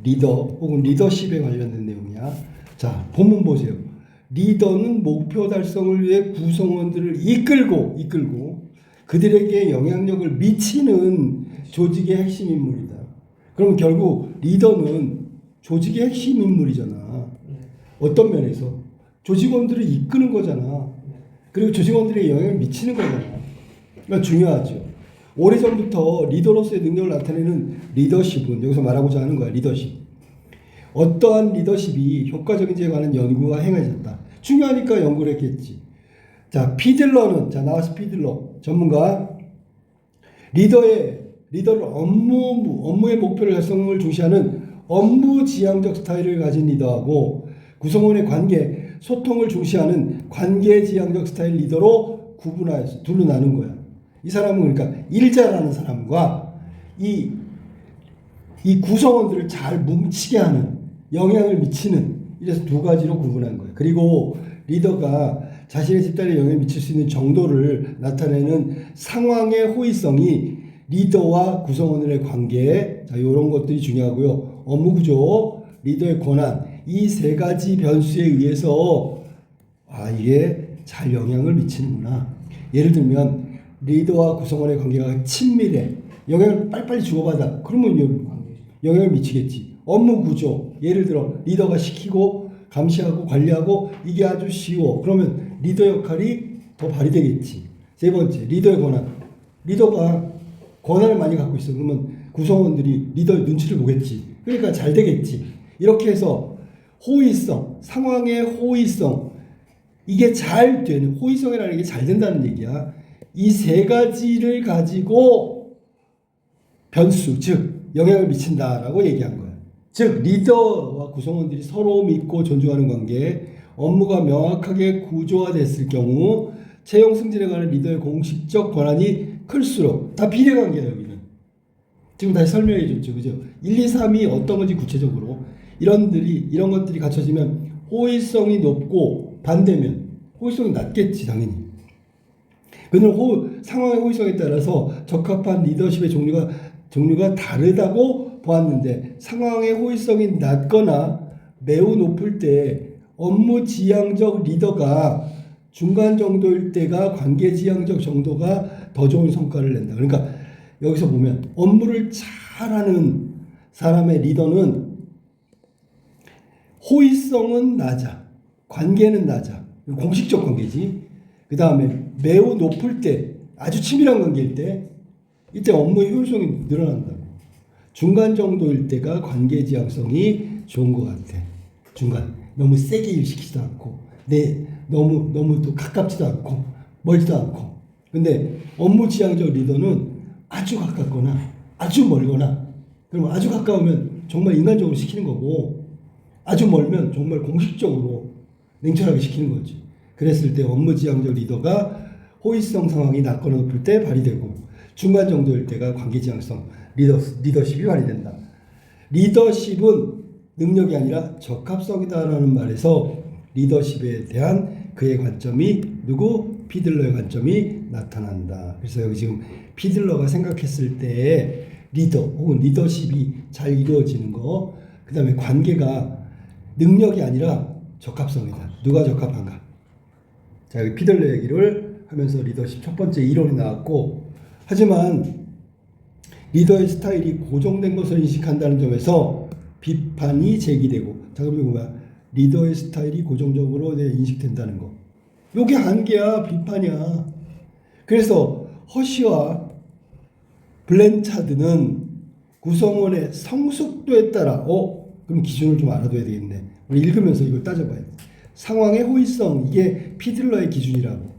리더 혹은 리더십에 관련된 내용이야. 자, 본문 보세요. 리더는 목표 달성을 위해 구성원들을 이끌고 그들에게 영향력을 미치는 조직의 핵심 인물이다. 그럼 결국 리더는 조직의 핵심 인물이잖아. 어떤 면에서? 조직원들을 이끄는 거잖아. 그리고 조직원들에게 영향을 미치는 거잖아. 그러니까 중요하죠. 오래전부터 리더로서의 능력을 나타내는 리더십은 여기서 말하고자 하는 거야. 리더십. 어떠한 리더십이 효과적인지에 관한 연구가 행해졌다. 중요하니까 연구를 했겠지. 자, 피들러는, 자, 나와서 피들러 전문가. 리더를 업무의 목표를 달성을 중시하는 업무 지향적 스타일을 가진 리더하고 구성원의 관계, 소통을 중시하는 관계 지향적 스타일 리더로 구분하여서 둘로 나눈 거야. 이 사람은 그러니까 일 잘하는 사람과 이 구성원들을 잘 뭉치게 하는, 영향을 미치는, 이래서 두 가지로 구분한 거예요. 그리고 리더가 자신의 집단에 영향을 미칠 수 있는 정도를 나타내는 상황의 호의성이 리더와 구성원들의 관계, 자, 이런 것들이 중요하고요. 업무 구조, 리더의 권한, 이 세 가지 변수에 의해서 이게 잘 영향을 미치는구나. 예를 들면 리더와 구성원의 관계가 친밀해. 영향을 빨리빨리 주고받아. 그러면 영향을 미치겠지. 업무 구조. 예를 들어 리더가 시키고 감시하고 관리하고 이게 아주 쉬워. 그러면 리더 역할이 더 발휘되겠지. 세 번째, 리더의 권한. 리더가 권한을 많이 갖고 있어. 그러면 구성원들이 리더의 눈치를 보겠지. 그러니까 잘 되겠지. 이렇게 해서 호의성, 상황의 호의성, 이게 잘 되는, 호의성이라는 게 잘 된다는 얘기야. 이 세 가지를 가지고 변수, 즉 영향을 미친다라고 얘기한 거야. 즉 리더와 구성원들이 서로 믿고 존중하는 관계, 업무가 명확하게 구조화됐을 경우 채용 승진에 관한 리더의 공식적 권한이 클수록, 다 비례관계야 여기는. 지금 다시 설명해 줬죠, 그죠? 1, 2, 3이 어떤 건지 구체적으로 이런 것들이 갖춰지면 호의성이 높고, 반대면 호의성이 낮겠지 당연히. 그는 상황의 호의성에 따라서 적합한 리더십의 종류가 다르다고 보았는데, 상황의 호의성이 낮거나 매우 높을 때 업무 지향적 리더가 중간 정도일 때가 관계 지향적 정도가 더 좋은 성과를 낸다. 그러니까 여기서 보면 업무를 잘하는 사람의 리더는 호의성은 낮아. 관계는 낮아. 공식적 관계지. 그 다음에 매우 높을 때, 아주 친밀한 관계일 때, 이때 업무의 효율성이 늘어난다고. 중간 정도일 때가 관계 지향성이 좋은 것 같아. 중간. 너무 세게 일시키지도 않고, 너무 또 가깝지도 않고, 멀지도 않고. 근데 업무 지향적 리더는 아주 가깝거나, 아주 멀거나, 그럼 아주 가까우면 정말 인간적으로 시키는 거고, 아주 멀면 정말 공식적으로 냉철하게 시키는 거지. 그랬을 때 업무 지향적 리더가 호의성 상황이 낮거나 높을 때 발휘되고, 중간 정도일 때가 관계 지향성, 리더십이 발휘된다. 리더십은 능력이 아니라 적합성이다라는 말에서 리더십에 대한 그의 관점이 피들러의 관점이 나타난다. 그래서 여기 지금 피들러가 생각했을 때의 리더 혹은 리더십이 잘 이루어지는 거, 그 다음에 관계가 능력이 아니라 적합성이다. 누가 적합한가? 자, 여기 피들러 얘기를 하면서 리더십 첫 번째 이론이 나왔고, 하지만 리더의 스타일이 고정된 것을 인식한다는 점에서 비판이 제기되고, 자, 그러면 뭐야? 리더의 스타일이 고정적으로 인식된다는 거. 요게 한계야, 비판이야. 그래서 허쉬와 블렌차드는 구성원의 성숙도에 따라, 그럼 기준을 좀 알아둬야 되겠네. 우리 읽으면서 이걸 따져봐야 돼. 상황의 호의성, 이게 피들러의 기준이라고.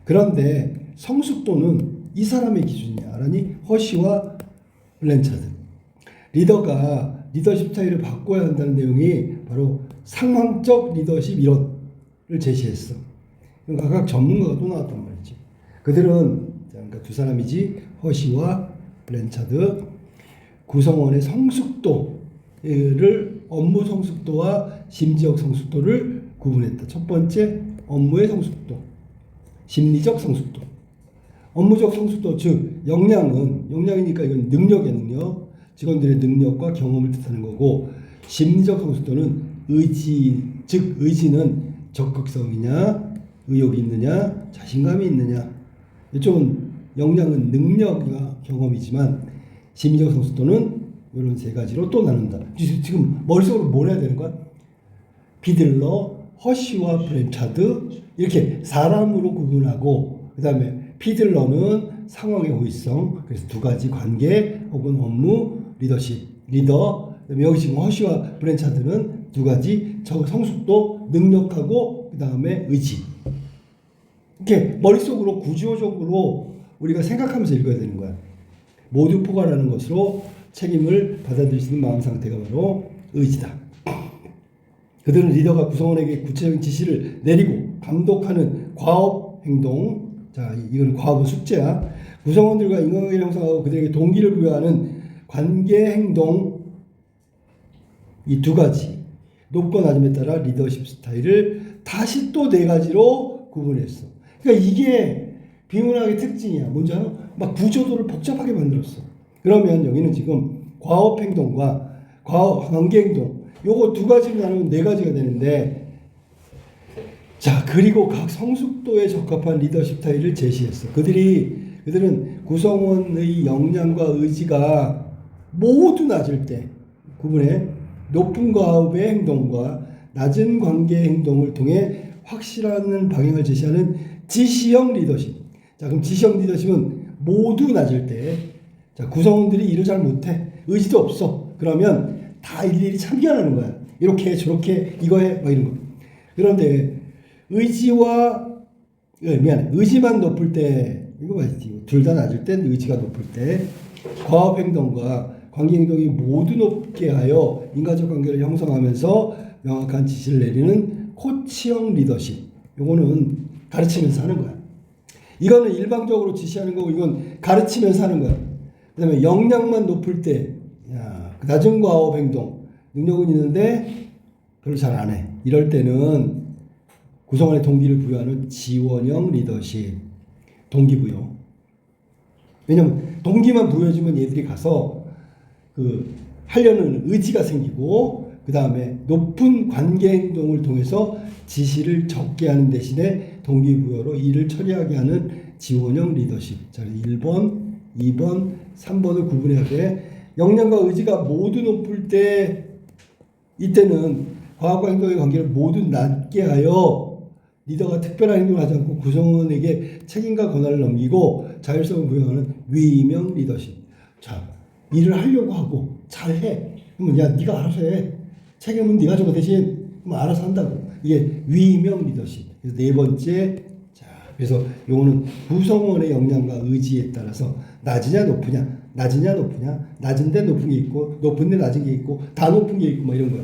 그런데 성숙도는 이 사람의 기준이야. 알았니? 허쉬와 블렌차드. 리더가 리더십 스타일을 바꿔야 한다는 내용이 바로 상황적 리더십 이론을 제시했어. 그러니까 각 전문가가 또 나왔단 말이지. 그들은, 그러니까 두 사람이지, 허쉬와 블렌차드, 구성원의 성숙도를 업무 성숙도와 심지적 성숙도를 구분했다. 첫 번째, 업무의 성숙도, 심리적 성숙도. 업무적 성숙도, 즉 영향이니까 이건 능력이야, 능력. 직원들의 능력과 경험을 뜻하는 거고, 심리적 성숙도는 의지, 즉 의지는 적극성이냐, 의욕이 있느냐, 자신감이 있느냐. 이쪽은 역량은 능력과 경험이지만 심리적 성숙도는 이런 세 가지로 또 나눈다. 지금 머릿속으로 뭘 해야 되는 거야? 피들러, 허쉬와 브랜차드 이렇게 사람으로 구분하고, 그 다음에 피들러는 상황의 호의성, 그래서 두 가지 관계 혹은 업무, 리더십, 리더. 그다음에 여기 지금 허쉬와 브랜차드는 두 가지 성숙도, 능력하고 그 다음에 의지. 이렇게 머릿속으로 구조적으로 우리가 생각하면서 읽어야 되는 거야. 모두 포괄하는 것으로 책임을 받아들일 수 있는 마음 상태가 바로 의지다. 그들은 리더가 구성원에게 구체적인 지시를 내리고 감독하는 과업 행동, 자 이건 과업은 숙제야. 구성원들과 인간관계를 형성하고 그들에게 동기를 부여하는 관계 행동, 이 두 가지 높고 낮음에 따라 리더십 스타일을 다시 또 네 가지로 구분했어. 그러니까 이게 비문학의 특징이야. 뭔지 알아? 막 구조도를 복잡하게 만들었어. 그러면 여기는 지금 과업 행동과 과업 관계 행동 요거 두 가지로 나누면 네 가지가 되는데, 자 그리고 각 성숙도에 적합한 리더십 스타일을 제시했어. 그들은 구성원의 역량과 의지가 모두 낮을 때 구분해 높은 과업의 행동과 낮은 관계의 행동을 통해 확실한 방향을 제시하는 지시형 리더십. 자 그럼 지시형 리더십은 모두 낮을 때, 자 구성원들이 일을 잘 못해, 의지도 없어, 그러면 다 일일이 참견하는 거야. 이렇게 저렇게 이거 해 막 이런 거. 그런데 의지만 높을 때, 이거 맞지? 둘 다 낮을 때 의지가 높을 때 과업 행동과 관계 행동이 모두 높게 하여 인간적 관계를 형성하면서 명확한 지시를 내리는 코치형 리더십. 요거는 가르치면서 하는 거야. 이거는 일방적으로 지시하는 거고, 이건 가르치면서 하는 거야. 그 다음에 역량만 높을 때, 낮은 과업 행동, 능력은 있는데 별로 잘 안 해. 이럴 때는 구성원의 동기를 부여하는 지원형 리더십, 동기부여. 왜냐면 동기만 부여해주면 얘들이 가서 하려는 의지가 생기고, 그 다음에 높은 관계 행동을 통해서 지시를 적게 하는 대신에 동기부여로 일을 처리하게 하는 지원형 리더십. 자, 1번, 2번, 3번을 구분해야 돼. 역량과 의지가 모두 높을 때, 이때는 과학과 행동의 관계를 모두 낮게 하여 리더가 특별한 행동을 하지 않고 구성원에게 책임과 권한을 넘기고 자율성을 부여하는 위임형 리더십. 자, 일을 하려고 하고 잘해. 그러면 야 네가 알아서 해. 책임은 네가 져도 대신 그럼 알아서 한다고. 이게 위임형 리더십. 그래서 네 번째, 자 그래서 요거는 구성원의 역량과 의지에 따라서 낮으냐 높으냐, 낮으냐 높으냐, 낮은데 높은 게 있고 높은데 낮은 게 있고 다 높은 게 있고 뭐 이런 거야.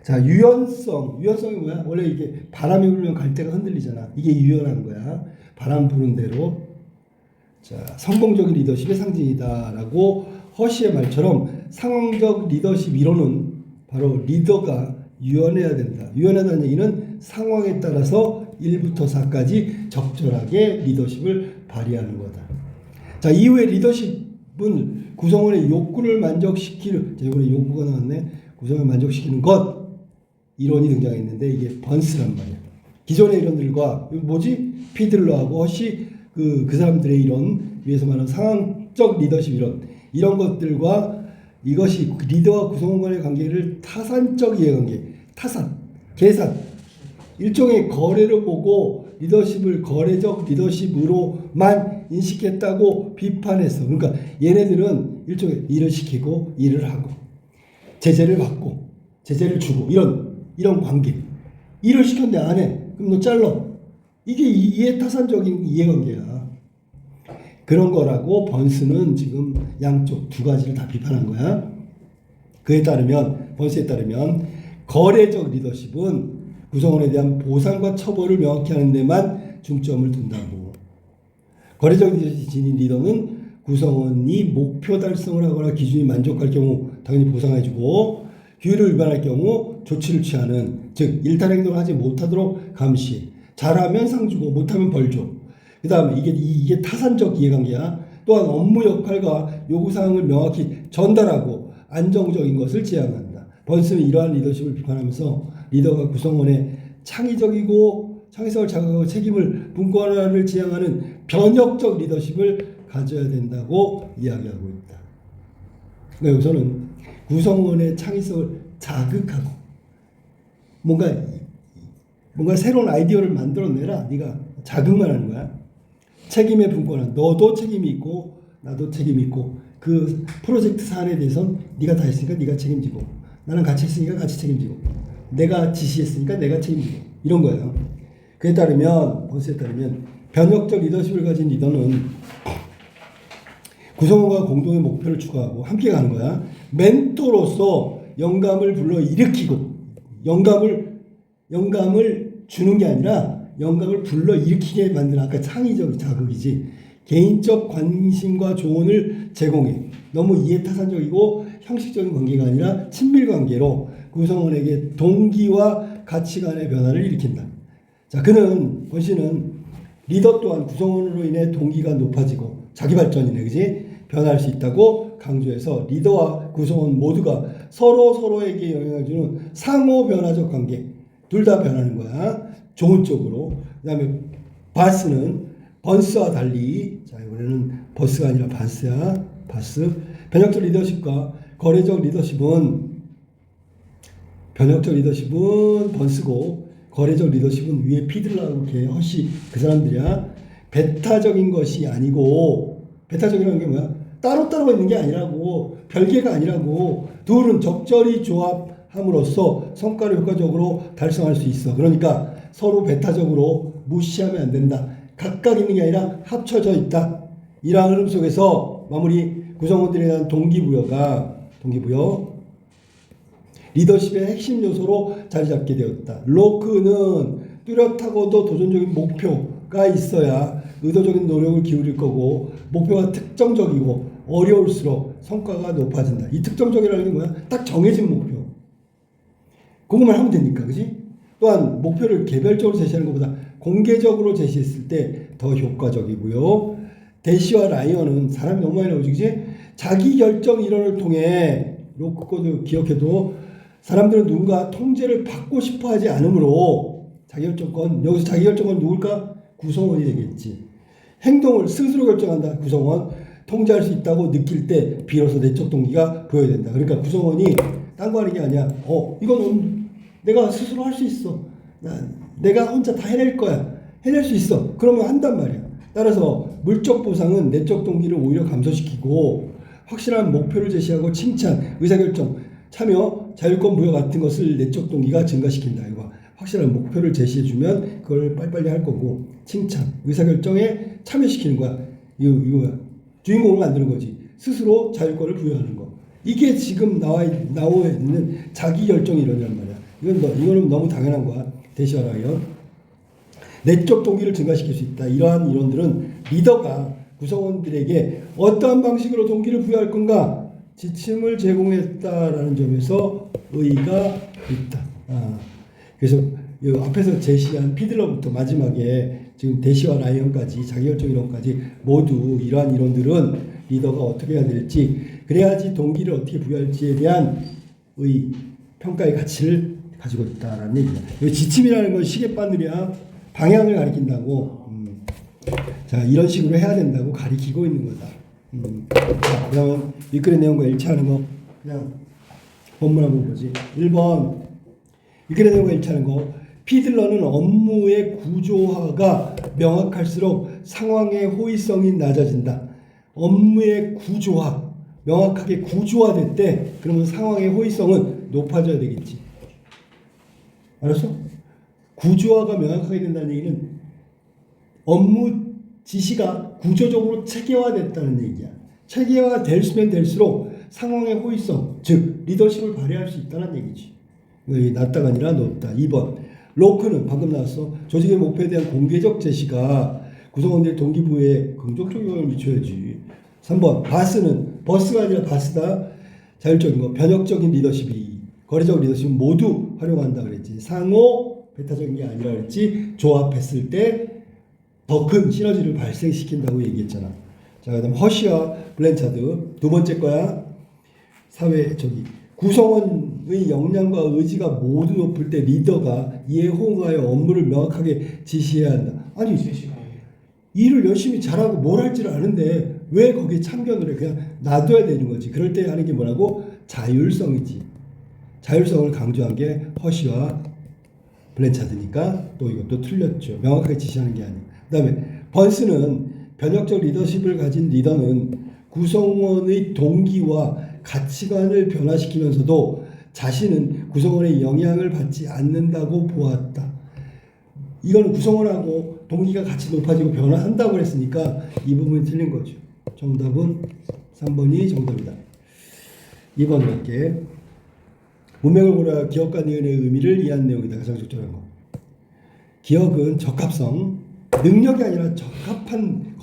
자 유연성이 뭐야? 원래 이게 바람이 불면 갈대가 흔들리잖아. 이게 유연한 거야. 바람 부는 대로. 자 성공적인 리더십의 상징이다라고 허쉬의 말처럼 상황적 리더십 이론은 바로 리더가 유연해야 된다. 유연하다는 얘기는 상황에 따라서 1부터 4까지 적절하게 리더십을 발휘하는 거다. 자 이후에 리더십은 구성원의 욕구를 만족시키는, 자 이번에 욕구가 나왔네. 구성원을 만족시키는 것 이론이 등장했는데 이게 번스란 말이야. 기존의 이론들과 뭐지? 피들러하고 허쉬 그 사람들의 이론, 위에서 말하는 상황적 리더십 이런 것들과 이것이 리더와 구성원 간의 관계를 타산적 이해관계, 계산, 일종의 거래로 보고 리더십을 거래적 리더십으로만 인식했다고 비판했어. 그러니까 얘네들은 일종의 일을 시키고 일을 하고 제재를 받고 제재를 주고 이런 관계. 일을 시켰는데 안 해. 그럼 너 잘라. 이게 이해타산적인 이해관계야. 그런 거라고 번스는 지금 양쪽 두 가지를 다 비판한 거야. 번스에 따르면 거래적 리더십은 구성원에 대한 보상과 처벌을 명확히 하는 데만 중점을 둔다고. 거래적 리더십이 지닌 리더는 구성원이 목표 달성을 하거나 기준이 만족할 경우 당연히 보상해주고, 규율을 위반할 경우 조치를 취하는, 즉 일탈 행동을 하지 못하도록 감시, 잘하면 상 주고 못하면 벌 줘. 그 다음에 이게 타산적 이해관계야. 또한 업무 역할과 요구사항을 명확히 전달하고 안정적인 것을 지향한다. 번스는 이러한 리더십을 비판하면서 리더가 구성원의 창의적이고 창의성을 자극하고 책임을 분권화를 지향하는 변혁적 리더십을 가져야 된다고 이야기하고 있다. 그러니까 여기서는 구성원의 창의성을 자극하고 뭔가 새로운 아이디어를 만들어내라. 네가 자극만 하는 거야. 책임의 분권화. 너도 책임이 있고 나도 책임이 있고 그 프로젝트 사안에 대해서는 네가 다 했으니까 네가 책임지고 나는 같이 했으니까 같이 책임지고 내가 지시했으니까 내가 책임지고 이런 거예요. 그에 따르면 번스에 따르면 변혁적 리더십을 가진 리더는 구성원과 공동의 목표를 추구하고 함께 가는 거야. 멘토로서 영감을 불러 일으키고 영감을 주는 게 아니라 영감을 불러 일으키게 만드는 아까 창의적 자극이지. 개인적 관심과 조언을 제공해. 너무 이해타산적이고 형식적인 관계가 아니라 친밀 관계로 구성원에게 동기와 가치관의 변화를 일으킨다. 자, 번씨는 리더 또한 구성원으로 인해 동기가 높아지고 자기 발전이네, 그지? 변할 수 있다고 강조해서 리더와 구성원 모두가 서로에게 영향을 주는 상호 변화적 관계. 둘 다 변하는 거야. 좋은 쪽으로. 그 다음에 바스는 번스와 달리, 자, 이번에는 버스가 아니라 바스야. 바스. 변혁적 리더십과 거래적 리더십은 번스고, 거래적 리더십은 위에 피들라고 이렇게 허시 그 사람들이야. 배타적인 것이 아니고, 배타적이라는 게 뭐야? 따로따로 있는 게 아니라고, 별개가 아니라고. 둘은 적절히 조합함으로써 성과를 효과적으로 달성할 수 있어. 그러니까 서로 배타적으로 무시하면 안 된다. 각각 있는 게 아니라 합쳐져 있다. 이러한 흐름 속에서 마무리 구성원들에 대한 동기부여 리더십의 핵심 요소로 자리 잡게 되었다. 로크는 뚜렷하고도 도전적인 목표가 있어야 의도적인 노력을 기울일 거고 목표가 특정적이고 어려울수록 성과가 높아진다. 이 특정적이라는 게 뭐야? 딱 정해진 목표. 그것만 하면 되니까, 그지? 또한 목표를 개별적으로 제시하는 것보다 공개적으로 제시했을 때 더 효과적이고요. 대시와 라이언은 사람이 너무 많이 나오지, 그지? 자기결정 이론을 통해 로크코드 기억해도 사람들은 누군가 통제를 받고 싶어 하지 않으므로 여기서 자기결정권 누굴까? 구성원이 되겠지. 행동을 스스로 결정한다. 구성원. 통제할 수 있다고 느낄 때 비로소 내적 동기가 보여야 된다. 그러니까 구성원이 딴 거 하는 게 아니야. 이건 내가 스스로 할 수 있어. 내가 혼자 다 해낼 거야. 해낼 수 있어. 그러면 한단 말이야. 따라서 물적 보상은 내적 동기를 오히려 감소시키고 확실한 목표를 제시하고 칭찬, 의사결정, 참여, 자율권 부여 같은 것을 내적 동기가 증가시킨다. 이거 확실한 목표를 제시해주면 그걸 빨리빨리 할 거고 칭찬, 의사결정에 참여시키는 거야. 이거야. 주인공을 만드는 거지. 스스로 자율권을 부여하는 거. 이게 지금 나와 있는 자기결정 이론이란 말이야. 이거는 너무 당연한 거야. 대시와 라이언. 내적 동기를 증가시킬 수 있다. 이러한 이론들은 리더가 구성원들에게 어떠한 방식으로 동기를 부여할 건가 지침을 제공했다라는 점에서 의의가 있다. 그래서 앞에서 제시한 피들러부터 마지막에 지금 대시와 라이언까지 자기결정 이론까지 모두 이러한 이론들은 리더가 어떻게 해야 될지 그래야지 동기를 어떻게 부여할지에 대한 평가의 가치를 가지고 있다라는 얘기야. 지침이라는 건 시계바늘이야. 방향을 가리킨다고. 자, 이런 식으로 해야 된다고 가리키고 있는 거다. 자, 그러면 윗글의 내용과 일치하는 거 그냥 본문 한번 보지. 1번 윗글의 내용과 일치하는 거. 피들러는 업무의 구조화가 명확할수록 상황의 호의성이 낮아진다. 업무의 구조화 명확하게 구조화될 때 그러면 상황의 호의성은 높아져야 되겠지. 알았어? 구조화가 명확하게 된다는 얘기는 업무 지시가 구조적으로 체계화됐다는 얘기야. 체계화될수면 될수록 상황의 호의성, 즉 리더십을 발휘할 수 있다는 얘기지. 낮다가 아니라 높다. 2번 로크는 방금 나왔어. 조직의 목표에 대한 공개적 제시가 구성원들의 동기부여에 긍정적 영향을 미쳐야지. 3번 버스가 아니라 바스다. 자율적인 거, 변혁적인 리더십이 거래적 리더십은 모두 활용한다 그랬지. 상호 배타적인 게 아니라 그랬지. 조합했을 때 더 큰 시너지를 발생시킨다고 얘기했잖아. 자, 그다음 허시와 블렌차드 두 번째 거야. 구성원의 역량과 의지가 모두 높을 때 리더가 이에 호응하여 업무를 명확하게 지시해야 한다. 아니 일을 열심히 잘하고 뭘 할 줄 아는데 왜 거기에 참견을 해? 그냥 놔둬야 되는 거지. 그럴 때 하는 게 뭐라고? 자율성이지. 자율성을 강조한 게 허쉬와 블렌차드니까 또 이것도 틀렸죠. 명확하게 지시하는 게 아니에요. 그 다음에 번스는 변혁적 리더십을 가진 리더는 구성원의 동기와 가치관을 변화시키면서도 자신은 구성원의 영향을 받지 않는다고 보았다. 이건 구성원하고 동기가 같이 높아지고 변화한다고 그랬으니까 이 부분이 틀린 거죠. 정답은 3번이 정답이다. 2번 갈게. 문맥을 고려하여 기억과 니은의 의미를 이해한 내용이다. 가장 적절한 거. 기억은 적합성, 능력이 아니라 적합한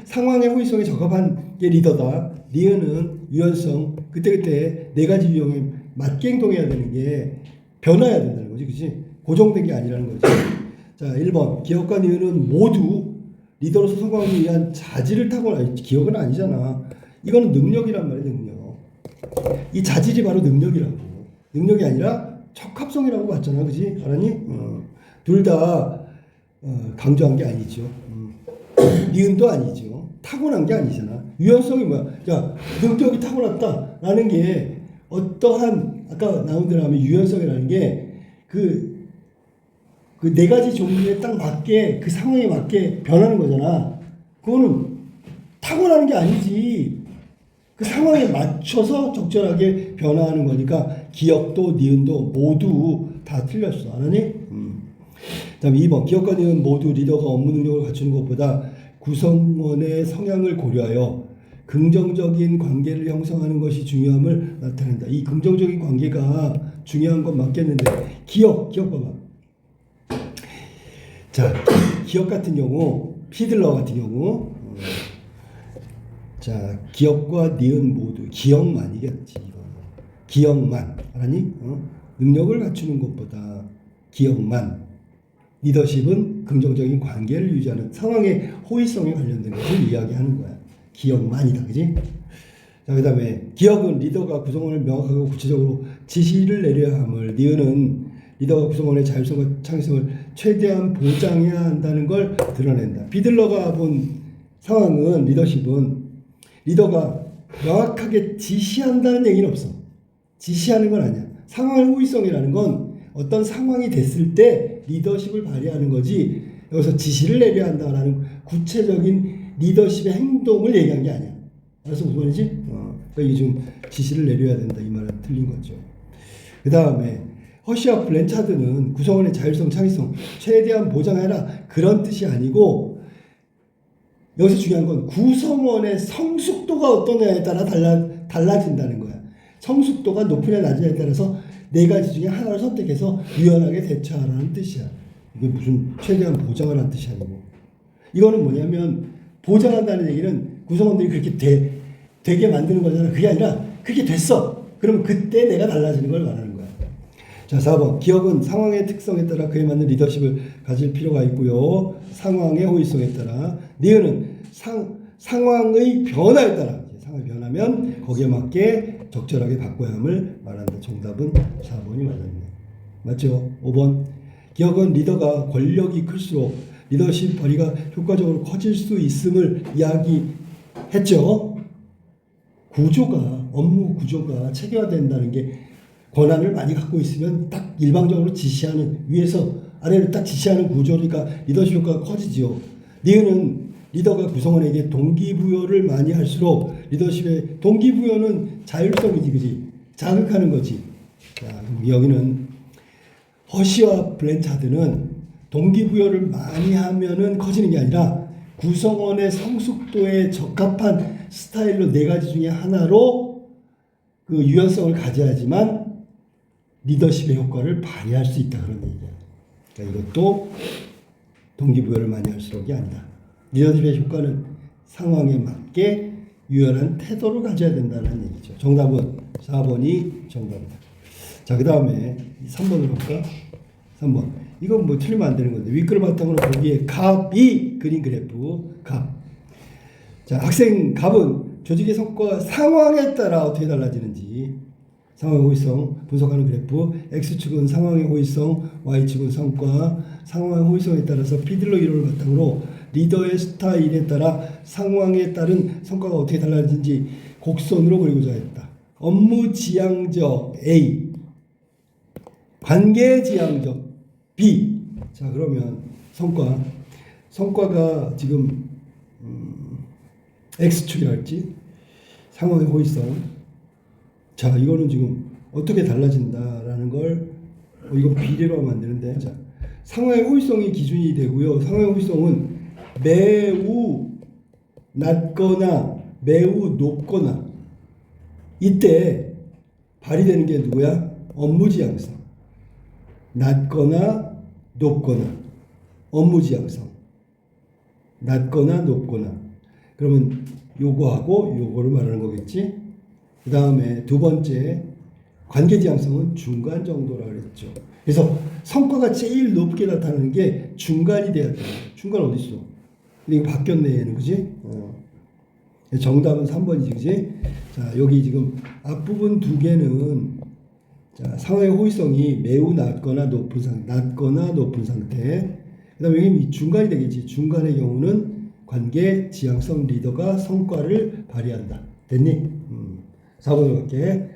상황의 호의성에 적합한 게 리더다. 니은은 유연성, 그때그때 네 가지 유형에 맞게 행동해야 되는 게 변화해야 된다는 거지, 그치? 고정된 게 아니라는 거지. 자, 1번. 기억과 니은은 모두 리더로서 성공하기 위한 자질을 타고나. 기억은 아니잖아. 이거는 능력이란 말이야, 능력. 이 자질이 바로 능력이라고. 능력이 아니라 적합성이라고 봤잖아, 그치? 알았니? 둘 다 강조한 게 아니죠. 니은도 아니죠. 타고난 게 아니잖아. 유연성이 뭐야? 야, 능력이 타고났다라는 게 어떠한 아까 나온 대로 하면 유연성이라는 게 그 네 가지 종류에 딱 맞게 그 상황에 맞게 변하는 거잖아. 그거는 타고나는 게 아니지. 그 상황에 맞춰서 적절하게 변화하는 거니까 기억도 니은도 모두 다 틀렸어. 알았니? 다음에 2번. 기억과 니은 모두 리더가 업무 능력을 갖추는 것보다 구성원의 성향을 고려하여 긍정적인 관계를 형성하는 것이 중요함을 나타낸다. 이 긍정적인 관계가 중요한 건 맞겠는데 기억 봐봐. 자, 기억 같은 경우 피들러 같은 경우 자, 기억과 니은 모두 기억만이겠지. 기억만. 알았니? 능력을 갖추는 것보다 기억만. 리더십은 긍정적인 관계를 유지하는 상황의 호의성에 관련된 것을 이야기하는 거야. 기억만이다. 그지? 자, 그 다음에 기억은 리더가 구성원을 명확하고 구체적으로 지시를 내려야 함을, 니은은 리더가 구성원의 자율성과 창의성을 최대한 보장해야 한다는 걸 드러낸다. 비들러가 본 상황은 리더십은 리더가 명확하게 지시한다는 얘기는 없어. 지시하는 건 아니야. 상황의 호의성이라는 건 어떤 상황이 됐을 때 리더십을 발휘하는 거지, 여기서 지시를 내려야 한다라는 구체적인 리더십의 행동을 얘기한 게 아니야. 알았어? 무슨 말이지? 그러니까 이게 좀 지시를 내려야 된다 이 말은 틀린 거죠. 그 다음에 허쉬와 블렌차드는 구성원의 자율성, 창의성 최대한 보장해라 그런 뜻이 아니고, 여기서 중요한 건 구성원의 성숙도가 어떠냐에 따라 달라진다는 거야. 성숙도가 높으냐 낮으냐에 따라서 네 가지 중에 하나를 선택해서 유연하게 대처하라는 뜻이야. 이게 무슨 최대한 보장을 한 뜻이 아니고. 이거는 뭐냐면 보장한다는 얘기는 구성원들이 그렇게 되게 만드는 거잖아. 그게 아니라 그렇게 됐어. 그러면 그때 내가 달라지는 걸 말하는 거야. 자, 4번. 기억은 상황의 특성에 따라 그에 맞는 리더십을 가질 필요가 있고요. 상황의 호의성에 따라. 니은은 상황의 변화에 따라. 상황이 변하면 거기에 맞게 적절하게 바꿔야 함을 말한다. 정답은 4번이 맞았네. 맞죠? 5번. 기억은 리더가 권력이 클수록 리더십 발휘가 효과적으로 커질 수 있음을 이야기했죠. 업무 구조가 체계화된다는 게 권한을 많이 갖고 있으면 딱 일방적으로 지시하는, 위에서 아래로 딱 지시하는 구조니까 리더십 효과가 커지지요. 니은은 리더가 구성원에게 동기부여를 많이 할수록 리더십의 동기부여는 자율성이지, 그지? 자극하는 거지. 자, 여기는 허쉬와 블렌차드는 동기부여를 많이 하면은 커지는 게 아니라 구성원의 성숙도에 적합한 스타일로 네 가지 중에 하나로 그 유연성을 가져야지만 리더십의 효과를 발휘할 수 있다, 그런 얘기야. 그러니까 이것도 동기부여를 많이 할수록이 아니다. 리더십의 효과는 상황에 맞게 유연한 태도를 가져야 된다는 얘기죠. 정답은 4번이 정답이다. 자, 그 다음에 3번으로 볼까? 3번. 이건 뭐 틀리면 안 되는 건데, 윗글을 바탕으로 거기에 갑이 그린 그래프, 갑. 자, 학생 갑은 조직의 성과 상황에 따라 어떻게 달라지는지, 상황의 호의성 분석하는 그래프. X축은 상황의 호의성, Y축은 성과. 상황의 호의성에 따라서 피들러 이론을 바탕으로 리더의 스타일에 따라 상황에 따른 성과가 어떻게 달라지는지 곡선으로 그리고자 했다. 업무 지향적 A, 관계 지향적 B. 자, 그러면 성과가 지금 X축이라 했지. 상황의 호의성. 자, 이거는 지금 어떻게 달라진다라는 걸 이거 비례로 하면 안 되는데. 자, 상황의 호의성이 기준이 되고요. 상황의 호의성은 매우 낮거나 매우 높거나 이때 발휘되는 게 누구야? 업무 지향성. 낮거나 높거나 업무 지향성. 낮거나 높거나. 그러면 요거하고 요거를 말하는 거겠지. 그 다음에 두 번째 관계 지향성은 중간 정도라 그랬죠. 그래서 성과가 제일 높게 나타나는 게 중간이 돼야 돼. 중간 어디 있어? 근데 이거 바뀌었네 얘는, 그지? 정답은 3번이지, 그지? 자, 여기 지금 앞부분 두 개는 자, 상황의 호의성이 매우 낮거나 높은 상태. 그다음에 여기 중간이 되겠지. 중간의 경우는 관계 지향성 리더가 성과를 발휘한다. 됐니? 4번으로 갈게.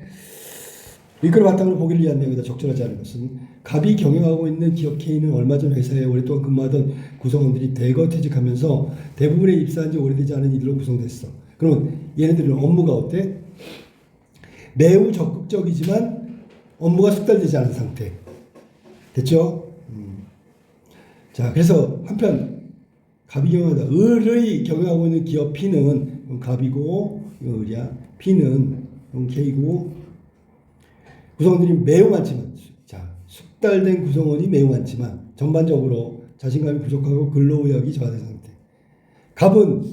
이걸 바탕으로 보기를 위한 내용이다. 적절하지 않은 것은 갑이 경영하고 있는 기업 K는 얼마 전 회사에 오랫동안 근무하던 구성원들이 대거 퇴직하면서 대부분의 입사한 지 오래되지 않은 이들로 구성됐어. 그러면 얘네들은 업무가 어때? 매우 적극적이지만 업무가 숙달되지 않은 상태. 됐죠? 자, 그래서 한편 갑이 경영하다 을의 경영하고 있는 기업 P는 갑이고 을이야. P는 K고 구성원들이 매우 많지만, 자, 숙달된 구성원이 매우 많지만 전반적으로 자신감이 부족하고 근로의욕이 저하된 상태. 갑은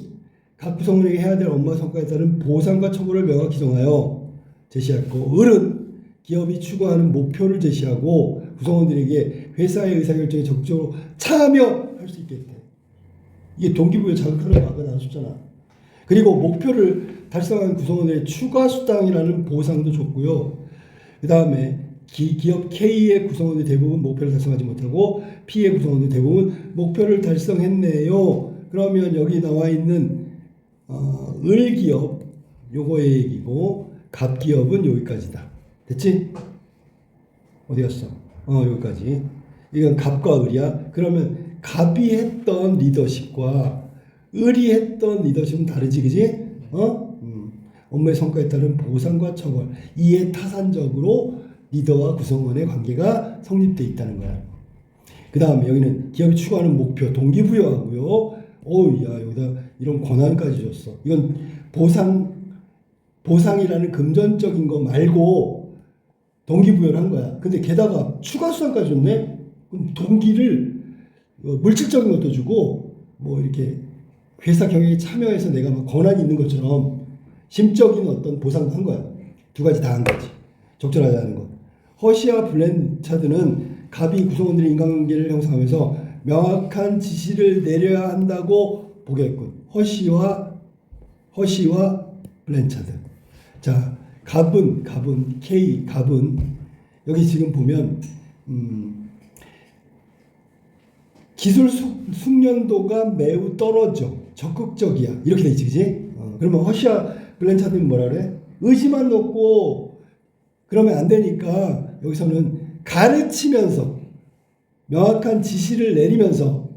각 구성원에게 해야 될 업무 성과에 따른 보상과 처벌을 명확히 정하여 제시했고, 을은 기업이 추구하는 목표를 제시하고 구성원들에게 회사의 의사결정에 적극적으로 참여할 수 있게 했대. 이게 동기부여 자극하는 바가 나왔었잖아. 그리고 목표를 달성한 구성원들의 추가 수당이라는 보상도 줬고요. 그 다음에 기업 K의 구성원들 대부분 목표를 달성하지 못하고 P의 구성원들 대부분 목표를 달성했네요. 그러면 여기 나와 있는 을기업 요거의 얘기고 갑기업은 여기까지다. 됐지? 어디 갔어? 여기까지. 이건 갑과 을이야. 그러면 갑이 했던 리더십과 을이 했던 리더십은 다르지, 그지? 업무의 성과에 따른 보상과 처벌, 이에 타산적으로 리더와 구성원의 관계가 성립되어 있다는 거야. 그 다음에 여기는 기업이 추구하는 목표, 동기부여하고요. 야, 여기다 이런 권한까지 줬어. 이건 보상이라는 금전적인 거 말고 동기부여를 한 거야. 근데 게다가 추가 수당까지 줬네? 그럼 동기를 물질적인 것도 주고, 뭐 이렇게 회사 경영에 참여해서 내가 막 권한이 있는 것처럼 심적인 어떤 보상도 한 거야. 두 가지 다 한 거지. 적절하지 않은 것. 허시와 블렌차드는 갑이 구성원들의 인간관계를 형성하면서 명확한 지시를 내려야 한다고 보겠군. 허시와 블렌차드. 자, 갑은 여기 지금 보면 기술 숙련도가 매우 떨어져. 적극적이야. 이렇게 돼 있지, 그지? 그러면 허시와 블렌차드는 뭐라 그래? 의지만 놓고 그러면 안 되니까 여기서는 가르치면서 명확한 지시를 내리면서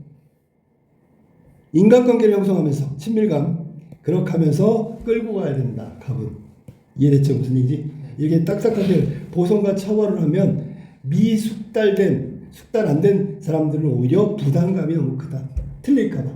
인간관계를 형성하면서 친밀감 그렇게 하면서 끌고 가야 된다. 갑은. 이해됐죠? 무슨 얘기지? 이렇게 딱딱하게 보상과 처벌을 하면 숙달 안 된 사람들은 오히려 부담감이 너무 크다. 틀릴까봐.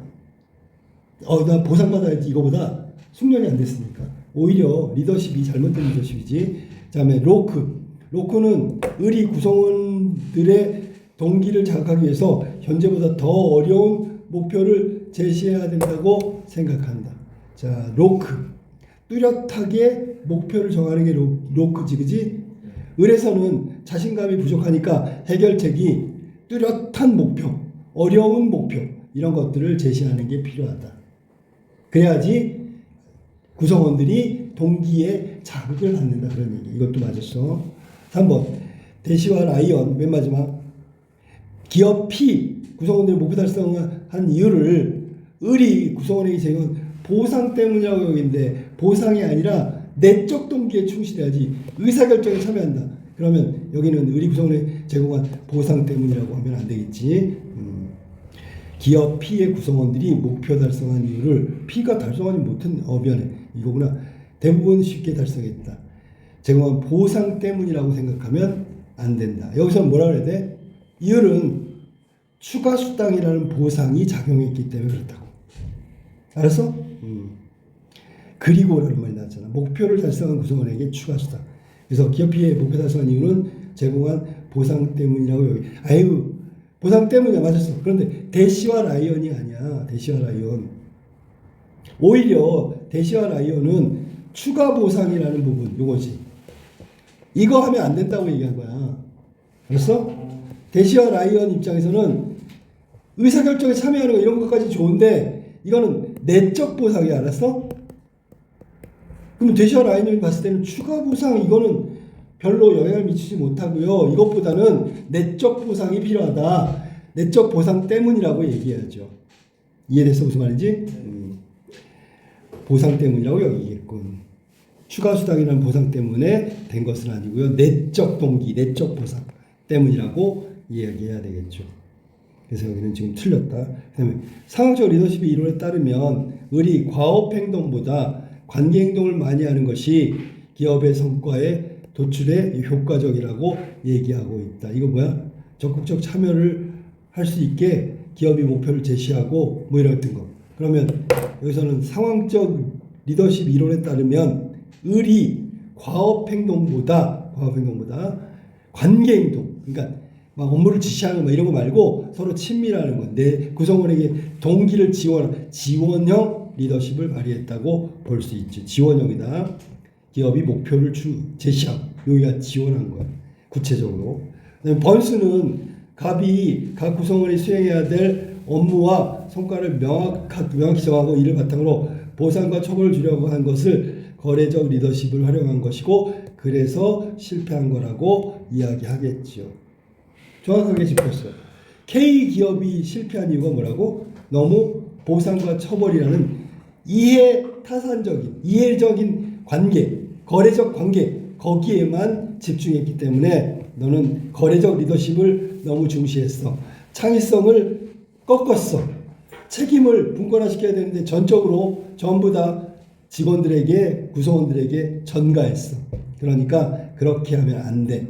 나 보상받아야지 이거보다 숙련이 안 됐으니까. 오히려 리더십이 잘못된 리더십이지. 그 다음에 로크는 을이 구성원들의 동기를 자극하기 위해서 현재보다 더 어려운 목표를 제시해야 된다고 생각한다. 자, 뚜렷하게 목표를 정하는 게 로크지, 그지? 을에서는 자신감이 부족하니까 해결책이 뚜렷한 목표, 어려운 목표 이런 것들을 제시하는 게 필요하다. 그래야지 구성원들이 동기에 자극을 받는다 그런 얘기. 이것도 맞았어. 3번 대시와 라이언 맨 마지막 기업 P 구성원들이 목표 달성한 이유를 을이 구성원에게 제공한 보상 때문이라고 여기는데 보상이 아니라 내적 동기에 충실해야지 의사결정에 참여한다. 그러면 여기는 을이 구성원에 제공한 보상 때문이라고 하면 안 되겠지. 기업 P의 구성원들이 목표 달성한 이유를 P가 달성하지 못한 미안해 이거구나. 대부분 쉽게 달성했다. 제공한 보상 때문이라고 생각하면 안 된다. 여기서는 뭐라 그래야 돼? 이율은 추가 수당이라는 보상이 작용했기 때문에 그렇다고. 알았어? 그리고라는 말이 나왔잖아. 목표를 달성한 구성원에게 추가 수당. 그래서 기업 P의 목표 달성한 이유는 제공한 보상 때문이라고 여기. 아이고 보상 때문이야. 맞았어. 그런데 대시와 라이언이 아니야. 대시와 라이언. 오히려 대시와 라이언은 추가 보상이라는 부분 요거지. 이거 하면 안 된다고 얘기한 거야. 알았어? 대시와 라이언 입장에서는 의사결정에 참여하는 거 이런 것까지 좋은데 이거는 내적 보상이 알았어? 그럼 대시와 라이언이 봤을 때는 추가 보상 이거는 별로 영향을 미치지 못하고요. 이것보다는 내적 보상이 필요하다. 내적 보상 때문이라고 얘기해야죠. 이해됐어? 무슨 말인지? 보상 때문이라고 여기겠군. 추가 수당이라는 보상 때문에 된 것은 아니고요. 내적 동기, 내적 보상 때문이라고 이야기해야 되겠죠. 그래서 여기는 지금 틀렸다. 그다음에 상황적 리더십의 이론에 따르면 을이 과업 행동보다 관계 행동을 많이 하는 것이 기업의 성과에 도출에 효과적이라고 얘기하고 있다. 이거 뭐야? 적극적 참여를 할 수 있게 기업이 목표를 제시하고 뭐 이런 같은 거. 그러면 여기서는 상황적 리더십 이론에 따르면 을이 과업 행동보다 관계 행동, 그러니까 막 업무를 지시하는 거 이런 거 말고 서로 친밀하는 거, 내 구성원에게 동기를 지원형 리더십을 발휘했다고 볼 수 있죠. 지원형이다. 기업이 목표를 제시하고 여기가 지원한 거야. 구체적으로. 그다음에 번수는 갑이 각 구성원이 수행해야 될 업무와 성과를 명확히 정하고 이를 바탕으로 보상과 처벌을 주려고 한 것을 거래적 리더십을 활용한 것이고 그래서 실패한 거라고 이야기하겠죠. 정확하게 짚었어요. K기업이 실패한 이유가 뭐라고? 너무 보상과 처벌이라는 이해적인 관계, 거래적 관계 거기에만 집중했기 때문에 너는 거래적 리더십을 너무 중시했어. 창의성을 꺾었어. 책임을 분권화시켜야 되는데 전부 다 직원들에게 구성원들에게 전가했어. 그러니까 그렇게 하면 안 돼.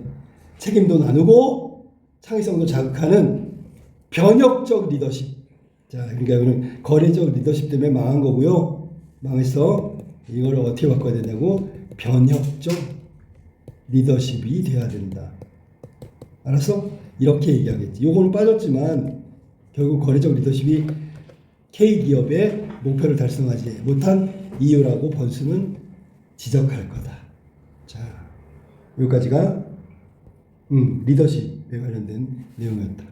책임도 나누고 창의성도 자극하는 변혁적 리더십. 자, 그러니까 이거는 거래적 리더십 때문에 망한 거고요. 망했어. 이걸 어떻게 바꿔야 되냐고? 변혁적 리더십이 돼야 된다. 알았어? 이렇게 얘기하겠지. 요거는 빠졌지만 결국 거래적 리더십이 K기업의 목표를 달성하지 못한 이유라고 번수는 지적할 거다. 자, 여기까지가 리더십에 관련된 내용이었다.